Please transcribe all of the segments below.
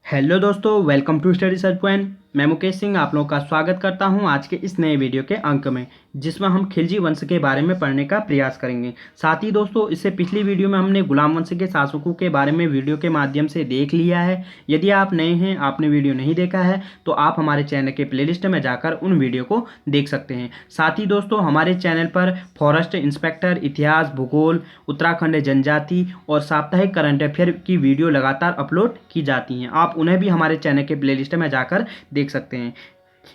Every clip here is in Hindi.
हेलो दोस्तों, welcome to study search point. मैं मुकेश सिंह आप लोगों का स्वागत करता हूं आज के इस नए वीडियो के अंक में, जिसमें हम खिलजी वंश के बारे में पढ़ने का प्रयास करेंगे। साथ ही दोस्तों, इससे पिछली वीडियो में हमने गुलाम वंश के शासकों के बारे में वीडियो के माध्यम से देख लिया है। यदि आप नए हैं, आपने वीडियो नहीं देखा है, तो आप हमारे चैनल के प्लेलिस्ट में जाकर उन वीडियो को देख सकते हैं। साथ ही दोस्तों, हमारे चैनल पर फॉरेस्ट इंस्पेक्टर, इतिहास, भूगोल, उत्तराखंड जनजाति और साप्ताहिक करंट अफेयर की वीडियो लगातार अपलोड की जाती हैं। आप उन्हें भी हमारे चैनल के प्लेलिस्ट में जाकर देख सकते हैं।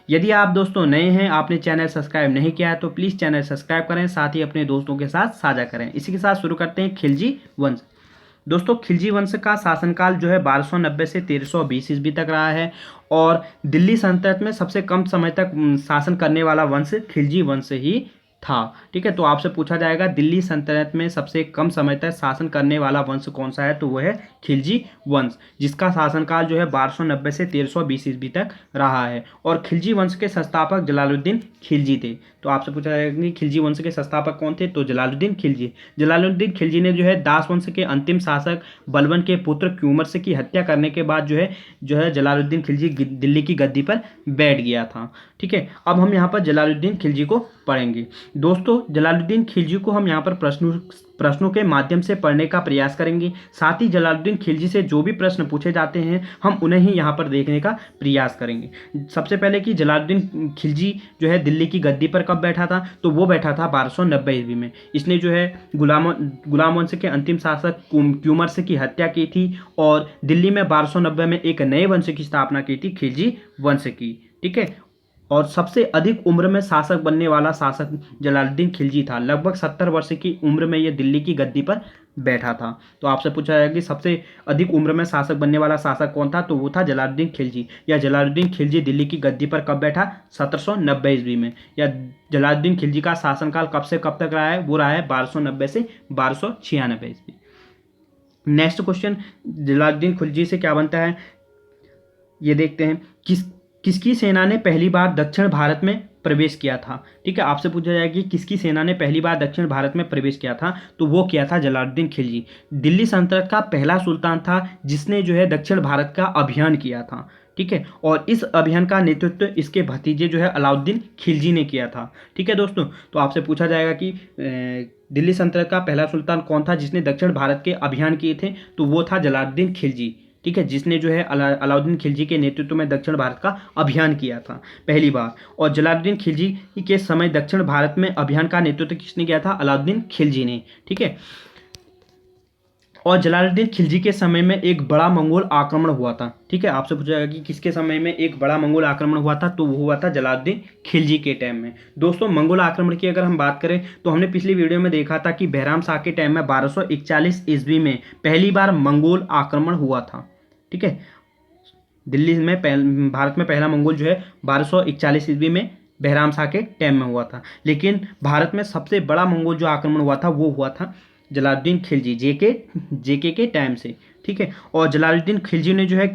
यदि आप दोस्तों नए हैं, आपने चैनल सब्सक्राइब नहीं किया है, तो प्लीज़ चैनल सब्सक्राइब करें, साथ ही अपने दोस्तों के साथ साझा करें। इसी के साथ शुरू करते हैं खिलजी वंश। दोस्तों, खिलजी वंश का शासनकाल जो है 1290 से 1320 ईस्वी तक रहा है और दिल्ली सल्तनत में सबसे कम समय तक शासन करने वाला वंश खिलजी वंश ही था। ठीक है, तो आपसे पूछा जाएगा दिल्ली सल्तनत में सबसे कम समय तक शासन करने वाला वंश कौन सा है, तो वह है खिलजी वंश, जिसका शासनकाल जो है 1290 से 1320 ईस्वी तक रहा है। और खिलजी वंश के संस्थापक जलालुद्दीन खिलजी थे। तो आपसे पूछा जाएगा कि खिलजी वंश के संस्थापक कौन थे, तो जलालुद्दीन खिलजी। जलालुद्दीन खिलजी ने जो है दास वंश के अंतिम शासक बलबन के पुत्र क्यूमर्स की हत्या करने के बाद जो है जलालुद्दीन खिलजी दिल्ली की गद्दी पर बैठ गया था। ठीक है, अब हम यहाँ पर जलालुद्दीन खिलजी को पढ़ेंगे। दोस्तों, जलालुद्दीन खिलजी को हम यहाँ पर प्रश्नों के माध्यम से पढ़ने का प्रयास करेंगे। साथ ही जलालुद्दीन खिलजी से जो भी प्रश्न पूछे जाते हैं, हम उन्हें ही यहाँ पर देखने का प्रयास करेंगे। सबसे पहले कि जलालुद्दीन खिलजी जो है दिल्ली की गद्दी पर कब बैठा था, तो वो बैठा था 1290 ईस्वी में। इसने जो है गुलाम वंश के अंतिम शासक क्यूमर्स की हत्या की थी और दिल्ली में 1290 में एक नए वंश की स्थापना की थी, खिलजी वंश की। ठीक है, और सबसे अधिक उम्र में शासक बनने वाला शासक जलालुद्दीन खिलजी था। लगभग 70 वर्ष की उम्र में यह दिल्ली की गद्दी पर बैठा था। तो आपसे पूछा जाएगा कि सबसे अधिक उम्र में शासक बनने वाला शासक कौन था, तो वो था जलालुद्दीन खिलजी। या जलालुद्दीन खिलजी दिल्ली की गद्दी पर कब बैठा, 1790 ईस्वी में। या जलालुद्दीन खिलजी का शासनकाल कब से कब तक रहा है, वो रहा है 1290 से 1296 ईस्वी। नेक्स्ट क्वेश्चन, जलालुद्दीन खिलजी से क्या बनता है, ये देखते हैं। किसकी सेना ने पहली बार दक्षिण भारत में प्रवेश किया था। ठीक है, आपसे पूछा जाएगा कि किसकी सेना ने पहली बार दक्षिण भारत में प्रवेश किया था, तो वो किया था जलालुद्दीन खिलजी। दिल्ली सल्तनत का पहला सुल्तान था जिसने जो है दक्षिण भारत का अभियान किया था। ठीक है, और इस अभियान का नेतृत्व इसके भतीजे जो है अलाउद्दीन खिलजी ने किया था। ठीक है दोस्तों, तो आपसे पूछा जाएगा कि दिल्ली सल्तनत का पहला सुल्तान कौन था जिसने दक्षिण भारत के अभियान किए थे, तो वो था जलालुद्दीन खिलजी। ठीक है, जिसने जो है अलाउद्दीन खिलजी के नेतृत्व में दक्षिण भारत का अभियान किया था पहली बार। और जलालुद्दीन खिलजी के समय दक्षिण भारत में अभियान का नेतृत्व किसने किया था, अलाउद्दीन खिलजी ने। ठीक है, और जलालुद्दीन खिलजी के समय में एक बड़ा मंगोल आक्रमण हुआ था। ठीक है, आपसे पूछा जाएगा कि किसके समय में एक बड़ा मंगोल आक्रमण हुआ था, तो वो हुआ था जलालुद्दीन खिलजी के टाइम में। दोस्तों, मंगोल आक्रमण की अगर हम बात करें तो हमने पिछली वीडियो में देखा था कि बहराम शाह के टाइम में 1241 ईस्वी में पहली बार मंगोल आक्रमण हुआ था। ठीक है, दिल्ली में भारत में पहला मंगोल जो है 1241 ईस्वी में बहराम शाह के टाइम में हुआ था। लेकिन भारत में सबसे बड़ा मंगोल जो आक्रमण हुआ था वो हुआ था जलालुद्दीन खिलजी जेके के टाइम से। ठीक है, और जलालुद्दीन खिलजी ने जो है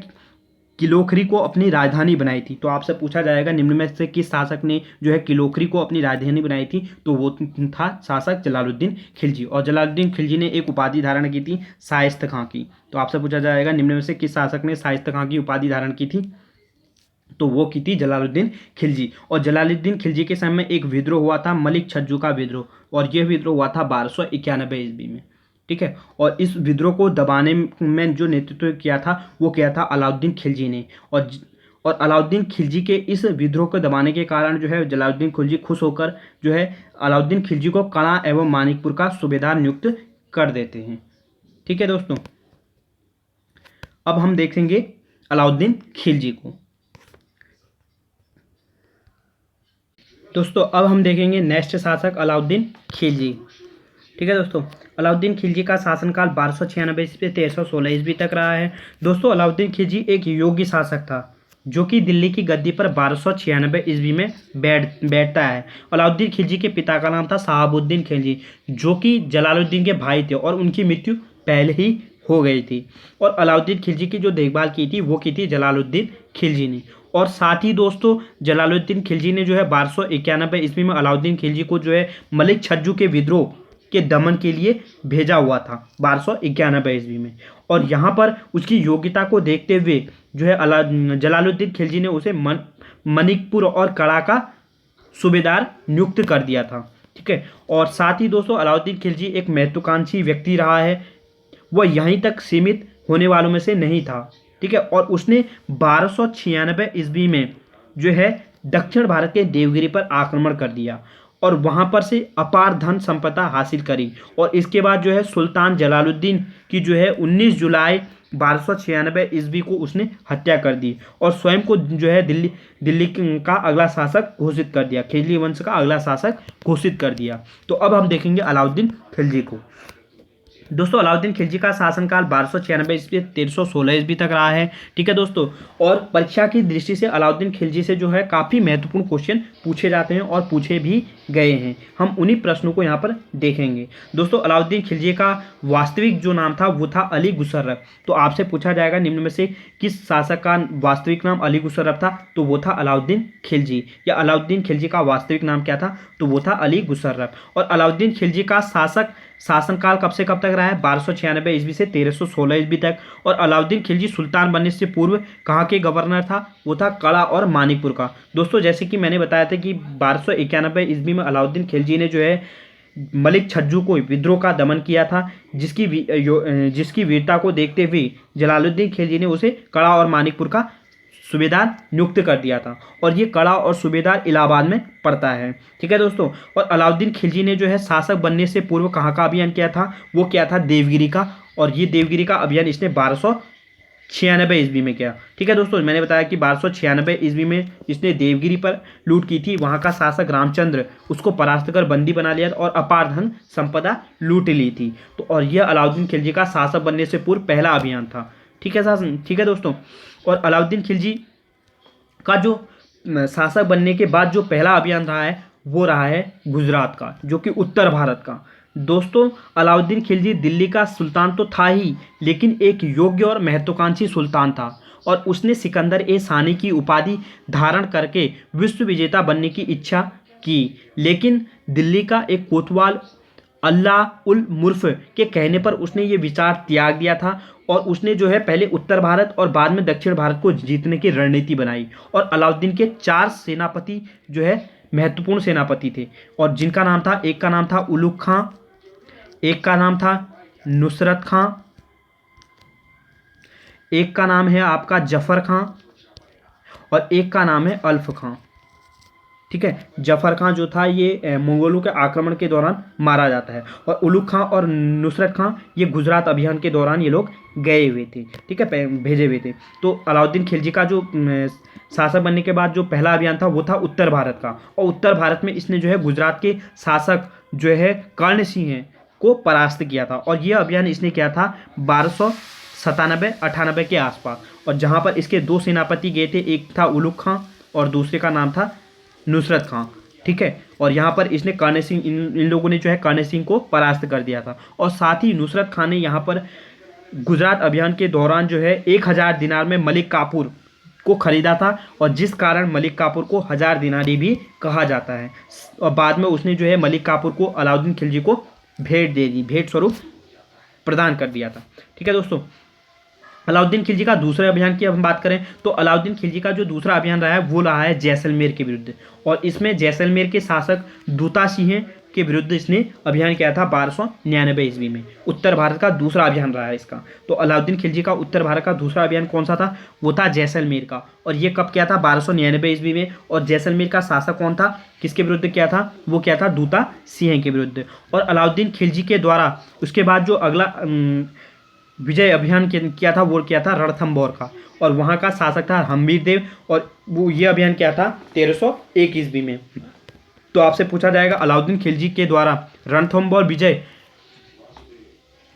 किलोखरी को अपनी राजधानी बनाई थी। तो आपसे पूछा जाएगा निम्न में से किस शासक ने जो है किलोखरी को अपनी राजधानी बनाई थी, तो वो था शासक जलालुद्दीन खिलजी। और जलालुद्दीन खिलजी ने एक उपाधि धारण की थी, शाइस्त खां की। तो आपसे पूछा जाएगा निम्न में से किस शासक ने शाइस्त खां की उपाधि धारण की थी, तो वो की थी जलालुद्दीन खिलजी। और जलालुद्दीन खिलजी के समय में एक विद्रोह हुआ था, मलिक छज्जू का विद्रोह, और यह विद्रोह हुआ था 1291 ईस्वी में। ठीक है, और इस विद्रोह को दबाने में जो नेतृत्व किया था वो किया था अलाउद्दीन खिलजी ने। और अलाउद्दीन खिलजी के इस विद्रोह को दबाने के कारण जो है जलालुद्दीन खिलजी खुश होकर जो है अलाउद्दीन खिलजी को कड़ा एवं मानिकपुर का सूबेदार नियुक्त कर देते हैं। ठीक है दोस्तों, अब हम देखेंगे अलाउद्दीन खिलजी को। दोस्तों, अब हम देखेंगे नेक्स्ट शासक अलाउद्दीन खिलजी। ठीक है दोस्तों, अलाउद्दीन खिलजी का शासनकाल 1296 से 1316 ईस्वी तक रहा है। दोस्तों, अलाउद्दीन खिलजी एक योग्य शासक था जो कि दिल्ली की गद्दी पर 1296 ईस्वी में बैठता है। अलाउद्दीन खिलजी के पिता का नाम था शहाबुद्दीन खिलजी, जो कि जलालुद्दीन के भाई थे और उनकी मृत्यु पहले ही हो गई थी। और अलाउद्दीन खिलजी की जो देखभाल की थी वो की थी जलालुद्दीन खिलजी ने। और साथ ही दोस्तों, जलालुद्दीन खिलजी ने जो है 1291 ईस्वी में अलाउद्दीन खिलजी को जो है मलिक छज्जू के विद्रोह के दमन के लिए भेजा हुआ था 1291 ईस्वी में। और यहाँ पर उसकी योग्यता को देखते हुए जो है जलालुद्दीन खिलजी ने उसे मनिकपुर और कड़ा का सूबेदार नियुक्त कर दिया था। ठीक है, और साथ ही दोस्तों अलाउद्दीन खिलजी एक महत्वाकांक्षी व्यक्ति रहा है, वह यहीं तक सीमित होने वालों में से नहीं था। ठीक है, और उसने 1296 ईस्वी में जो है दक्षिण भारत के देवगिरी पर आक्रमण कर दिया और वहां पर से अपार धन संपदा हासिल करी। और इसके बाद जो है सुल्तान जलालुद्दीन की जो है 19 जुलाई 1296 ईस्वी को उसने हत्या कर दी और स्वयं को जो है दिल्ली का अगला शासक घोषित कर दिया, खिलजी वंश का अगला शासक घोषित कर दिया। तो अब हम देखेंगे अलाउद्दीन खिलजी को। दोस्तों अलाउद्दीन खिलजी का शासनकाल 1296 ईस्वी 1316 ईस्वी तक रहा है। ठीक है दोस्तों, और परीक्षा की दृष्टि से अलाउद्दीन खिलजी से जो है काफ़ी महत्वपूर्ण क्वेश्चन पूछे जाते हैं और पूछे भी गए हैं। हम उन्हीं प्रश्नों को यहाँ पर देखेंगे। दोस्तों अलाउद्दीन खिलजी का वास्तविक जो नाम था वो था अली गुसर्रफ। तो आपसे पूछा जाएगा निम्न में से किस शासक का वास्तविक नाम अली गुसर्रफ था, तो वो था अलाउद्दीन खिलजी। या अलाउद्दीन खिलजी का वास्तविक नाम क्या था, तो वो था अली गुसर्रफ। और अलाउद्दीन खिलजी का शासनकाल कब से कब तक रहा है, 1296 ईस्वी से 1316 ईस्वी तक। और अलाउद्दीन खिलजी सुल्तान बनने से पूर्व कहाँ के गवर्नर था, वो था कड़ा और मानिकपुर का। दोस्तों जैसे कि मैंने बताया था कि 1291 ईस्वी में अलाउद्दीन खिलजी ने जो है मलिक छज्जू को विद्रोह का दमन किया था, जिसकी वीरता को देखते हुए जलालुद्दीन खिलजी ने उसे कड़ा और मानिकपुर का सूबेदार नियुक्त कर दिया था। और ये कड़ा और सूबेदार इलाहाबाद में पड़ता है। ठीक है दोस्तों, और अलाउद्दीन खिलजी ने जो है शासक बनने से पूर्व कहाँ का अभियान किया था, वो क्या था देवगिरी का। और ये देवगिरी का अभियान इसने 1296 ईस्वी में किया। ठीक है दोस्तों, मैंने बताया कि 1296 ईस्वी में इसने देवगिरी पर लूट की थी, वहाँ का शासक रामचंद्र उसको परास्त कर बंदी बना लिया और अपार धन संपदा लूट ली थी। तो और यह अलाउद्दीन खिलजी का शासक बनने से पूर्व पहला अभियान था। ठीक है दोस्तों, और अलाउद्दीन खिलजी का जो शासक बनने के बाद जो पहला अभियान रहा है वो रहा है गुजरात का, जो कि उत्तर भारत का। दोस्तों अलाउद्दीन खिलजी दिल्ली का सुल्तान तो था ही, लेकिन एक योग्य और महत्वाकांक्षी सुल्तान था और उसने सिकंदर ए सानी की उपाधि धारण करके विश्व विजेता बनने की इच्छा की। लेकिन दिल्ली का एक कोतवाल अल्लाह उल मुर्फ के कहने पर उसने ये विचार त्याग दिया था और उसने जो है पहले उत्तर भारत और बाद में दक्षिण भारत को जीतने की रणनीति बनाई। और अलाउद्दीन के 4 सेनापति जो है महत्वपूर्ण सेनापति थे, और जिनका नाम था, एक का नाम था उलुग खां, एक का नाम था नुसरत खां, एक का नाम है आपका जफर खां और एक का नाम है अल्फ खां। ठीक है, जफर खां जो था ये मंगोलों के आक्रमण के दौरान मारा जाता है और उलुग खां और नुसरत खां ये गुजरात अभियान के दौरान ये लोग गए हुए थे। ठीक है, भेजे हुए थे। तो अलाउद्दीन खिलजी का जो शासक बनने के बाद जो पहला अभियान था वो था उत्तर भारत का, और उत्तर भारत में इसने जो है गुजरात के शासक जो है कर्ण सिंह को परास्त किया था। और यह अभियान इसने किया था 1297-98 के आसपास, और जहाँ पर इसके 2 सेनापति गए थे, एक था उलुग खां और दूसरे का नाम था नुसरत खां। ठीक है, और यहाँ पर इसने कर्ण सिंह, इन लोगों ने जो है कर्ण सिंह को परास्त कर दिया था। और साथ ही नुसरत खां ने यहाँ पर गुजरात अभियान के दौरान जो है 1000 दिनार में मलिक काफूर को खरीदा था, और जिस कारण मलिक काफूर को 1000 दिनारी भी कहा जाता है। और बाद में उसने जो है मलिक काफूर को अलाउद्दीन खिलजी को भेंट दे दी, भेंट स्वरूप प्रदान कर दिया था। ठीक है दोस्तों, अलाउद्दीन खिलजी का दूसरे अभियान की अब हम बात करें तो अलाउद्दीन खिलजी का जो दूसरा अभियान रहा है वो रहा है जैसलमेर के विरुद्ध, और इसमें जैसलमेर के शासक दूता सिंह के विरुद्ध इसने अभियान किया था 1299 ईस्वी में। उत्तर भारत का दूसरा अभियान रहा है इसका। तो अलाउद्दीन खिलजी का उत्तर भारत का दूसरा अभियान कौन सा था, वो था जैसलमेर का, और ये कब किया था 1299 ईस्वी में। और जैसलमेर का शासक कौन था, किसके विरुद्ध किया था, वो क्या था दूता सिंह के विरुद्ध। और अलाउद्दीन खिलजी के द्वारा उसके बाद जो अगला विजय अभियान किया था वो क्या था रणथंभौर का, और वहाँ का शासक था हम्बीर देव, और वो ये अभियान किया था 1301 ईस्वी में। तो आपसे पूछा जाएगा अलाउद्दीन खिलजी के द्वारा रणथंभौर विजय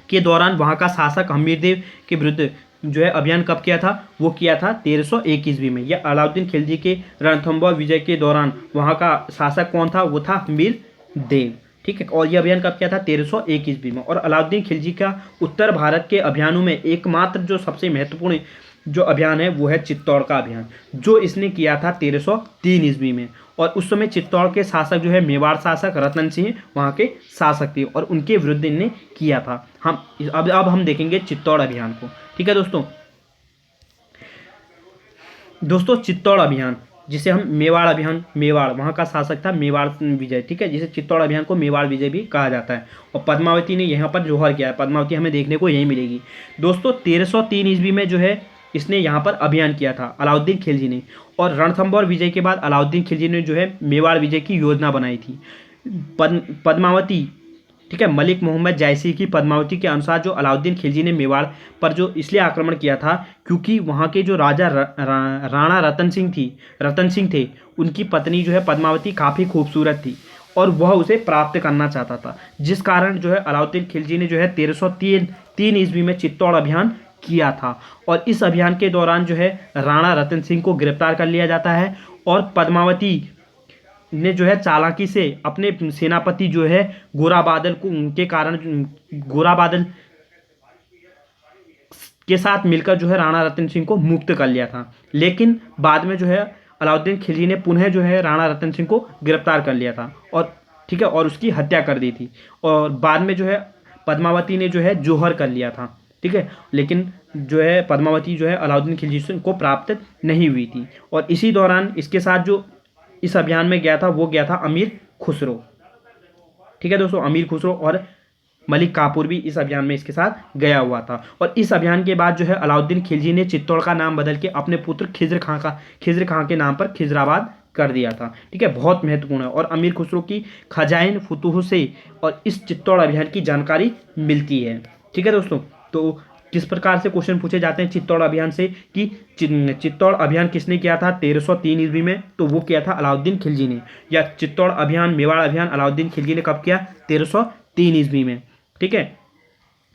के दौरान वहाँ का शासक हम्बीर देव के विरुद्ध जो है अभियान कब किया था, वो किया था 1301 ईस्वी में। यह अलाउद्दीन खिलजी के रणथंभौर विजय के दौरान वहाँ का शासक कौन था, वो था हम्बीर देव। ठीक है, और यह अभियान कब किया था 1301 ईस्वी में। और अलाउद्दीन खिलजी का उत्तर भारत के अभियानों में एकमात्र जो सबसे महत्वपूर्ण जो अभियान है वो है चित्तौड़ का अभियान, जो इसने किया था 1303 ईस्वी में। और उस समय चित्तौड़ के शासक जो है मेवाड़ शासक रतन सिंह वहाँ के शासक थे, और उनके विरुद्ध इन्हें किया था। हम अब हम देखेंगे चित्तौड़ अभियान को। ठीक है दोस्तों, दोस्तों चित्तौड़ अभियान, जिसे हम मेवाड़ अभियान, मेवाड़ वहाँ का शासक था मेवाड़ विजय, ठीक है, जिसे चित्तौड़ अभियान को मेवाड़ विजय भी कहा जाता है। और पद्मावती ने यहाँ पर जौहर किया है, पद्मावती हमें देखने को यही मिलेगी। दोस्तों 1303 ईस्वी में जो है इसने यहाँ पर अभियान किया था अलाउद्दीन खिलजी ने, और रणथंभौर विजय के बाद अलाउद्दीन खिलजी ने जो है मेवाड़ विजय की योजना बनाई थी। पद्मावती, ठीक है, मलिक मोहम्मद जायसी की पद्मावती के अनुसार जो अलाउद्दीन खिलजी ने मेवाड़ पर जो इसलिए आक्रमण किया था क्योंकि वहाँ के जो राजा राणा रतन सिंह थे, उनकी पत्नी जो है पद्मावती काफ़ी खूबसूरत थी और वह उसे प्राप्त करना चाहता था, जिस कारण जो है अलाउद्दीन खिलजी ने जो है 1303 ईस्वी में चित्तौड़ अभियान किया था। और इस अभियान के दौरान जो है राणा रतन सिंह को गिरफ्तार कर लिया जाता है और पद्मावती ने जो है चालाकी से अपने सेनापति जो है गोरा बादल को उनके कारण गोरा बादल के साथ मिलकर जो है राणा रतन सिंह को मुक्त कर लिया था। लेकिन बाद में जो है अलाउद्दीन खिलजी ने पुनः जो है राणा रतन सिंह को गिरफ्तार कर लिया था और ठीक है, और उसकी हत्या कर दी थी। और बाद में जो है पद्मावती ने जो है जौहर कर लिया था, ठीक है, लेकिन जो है पद्मावती जो है अलाउद्दीन खिलजी को प्राप्त नहीं हुई थी। और इसी दौरान इसके साथ जो इस अभियान में गया था वो गया था अमीर खुसरो, ठीक है दोस्तों, अमीर खुसरो और मलिक काफूर भी इस अभियान में इसके साथ गया हुआ था। और इस अभियान के बाद जो है अलाउद्दीन खिलजी ने चित्तौड़ का नाम बदल के अपने पुत्र खिज्र खां के नाम पर खिजराबाद कर दिया था, ठीक है, बहुत महत्वपूर्ण है। और अमीर खुसरो की खजाइन फुतूह से और इस चित्तौड़ अभियान की जानकारी मिलती है, ठीक है दोस्तों। तो किस प्रकार से क्वेश्चन पूछे जाते हैं चित्तौड़ अभियान से कि चित्तौड़ अभियान किसने किया था 1303 ईस्वी में, तो वो किया था अलाउद्दीन खिलजी ने। या चित्तौड़ अभियान मेवाड़ अभियान अलाउद्दीन खिलजी ने कब किया 1303 ईस्वी में, ठीक है।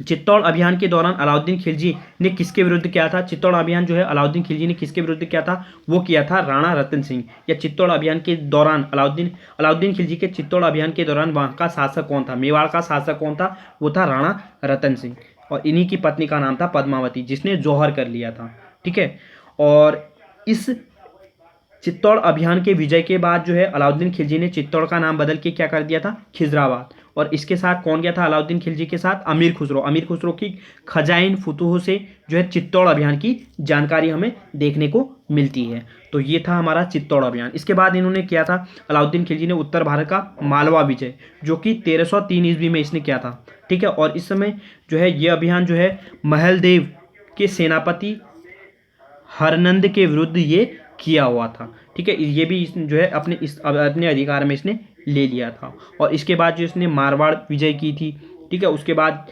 चित्तौड़ अभियान के दौरान अलाउद्दीन खिलजी ने किसके विरुद्ध किया था, चित्तौड़ अभियान जो है अलाउद्दीन खिलजी ने किसके विरुद्ध किया था, वो किया था राणा रतन सिंह। या चित्तौड़ अभियान के दौरान अलाउद्दीन खिलजी के चित्तौड़ अभियान के दौरान वहाँ का शासक कौन था, मेवाड़ का शासक कौन था, वो था राणा रतन सिंह। और इन्हीं की पत्नी का नाम था पद्मावती, जिसने जौहर कर लिया था, ठीक है। और इस चित्तौड़ अभियान के विजय के बाद जो है अलाउद्दीन खिलजी ने चित्तौड़ का नाम बदल के क्या कर दिया था, खिजराबाद। और इसके साथ कौन गया था अलाउद्दीन खिलजी के साथ, अमीर खुसरो की खजाइन फुतूह से जो है चित्तौड़ अभियान की जानकारी हमें देखने को मिलती है। तो ये था हमारा चित्तौड़ अभियान। इसके बाद इन्होंने किया था अलाउद्दीन खिलजी ने उत्तर भारत का मालवा विजय, जो कि 1303 ईस्वी में इसने किया था, ठीक है। और इस समय जो है ये अभियान जो है महलदेव के सेनापति हरनंद के विरुद्ध ये किया हुआ था, ठीक है। ये भी जो है अपने अधिकार में इसने ले लिया था। और इसके बाद जो इसने मारवाड़ विजय की थी, ठीक है, उसके बाद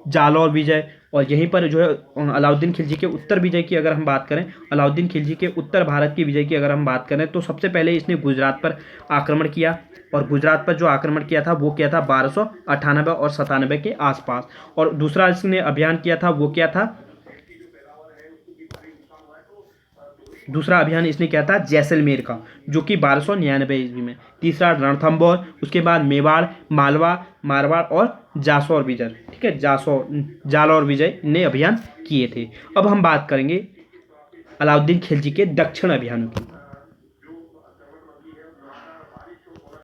जालौर विजय। और यहीं पर जो है अलाउद्दीन खिलजी के उत्तर विजय की अगर हम बात करें, अलाउद्दीन खिलजी के उत्तर भारत की विजय की अगर हम बात करें, तो सबसे पहले इसने गुजरात पर आक्रमण किया। और गुजरात पर जो आक्रमण किया था वो किया था 1298 और 97 के आसपास। और दूसरा इसने अभियान किया था वो क्या था, दूसरा अभियान इसने किया था जैसलमेर का, जो कि 1299 ईस्वी में। तीसरा रणथंभौर, उसके बाद मेवाड़, मालवा, मारवाड़ और जासौर विजय, ठीक है, जालौर विजय ने अभियान किए थे। अब हम बात करेंगे अलाउद्दीन खिलजी के दक्षिण अभियानों की।